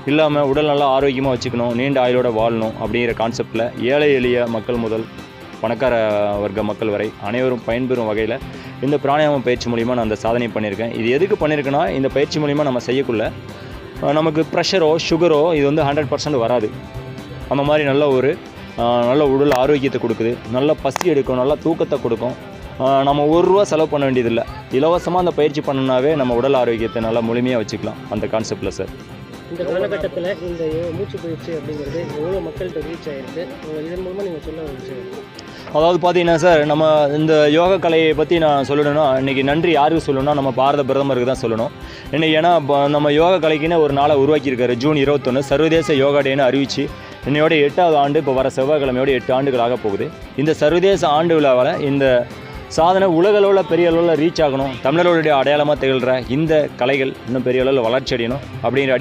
இல்லாமல் உடல் நல்லா ஆரோக்கியமாக வச்சுக்கணும், நீண்ட ஆயுளோட வாழணும் அப்படிங்கிற கான்செப்டில் ஏழை எளிய மக்கள் முதல் பணக்கார வர்க்க மக்கள் வரை அனைவரும் பயன்பெறும் வகையில் இந்த பிராணாயாம பயிற்சி மூலிமா நான் அந்த சாதனை பண்ணியிருக்கேன். இது எதுக்கு பண்ணியிருக்கேன்னா, இந்த பயிற்சி மூலிமா நம்ம செய்யக்குள்ள நமக்கு ப்ரெஷரோ சுகரோ இது வந்து 100% வராது. அந்த மாதிரி நல்ல உடல் ஆரோக்கியத்தை கொடுக்குது, நல்ல பசி எடுக்கும், நல்ல தூக்கத்தை கொடுக்கும். நம்ம ₹1 செலவு பண்ண வேண்டியதில்லை. இலவசமாக அந்த பயிற்சி பண்ணனாவே நம்ம உடல் ஆரோக்கியத்தை நல்லா முழுமையாக வச்சுக்கலாம் அந்த கான்செப்டில் சார். இந்த காலகட்டத்தில் இந்த மூச்சு பயிற்சி அப்படிங்கிறது எவ்வளோ மக்கள்கிட்ட ரீச் ஆகிருக்கு, இதன் மூலமாக நீங்கள் சொல்ல ஒரு விஷயம்? அதாவது பார்த்தீங்கன்னா சார், நம்ம இந்த யோகா கலையை பற்றி நான் சொல்லணும்னா இன்றைக்கி நன்றி யாருக்கு சொல்லணும்னா நம்ம பாரத பிரதமருக்கு தான் சொல்லணும். இன்றைக்கி ஏன்னா நம்ம யோகா கலைக்குன்னு ஒரு நாளை உருவாக்கியிருக்காரு. ஜூன் 21 சர்வதேச யோகா டேன்னு அறிவித்து என்னையோட 8வது ஆண்டு இப்போ வர செவ்வாய்க்கிழமையோட 8 ஆண்டுகள் ஆக போகுது. இந்த சர்வதேச ஆண்டு விழாவில் இந்த சாதனை உலக அளவில் பெரிய அளவில் ரீச் ஆகணும், தமிழர்களுடைய அடையாளமாக திகழ்கிற இந்த கலைகள் இன்னும் பெரிய அளவில் வளர்ச்சி அடையணும் அப்படிங்கிற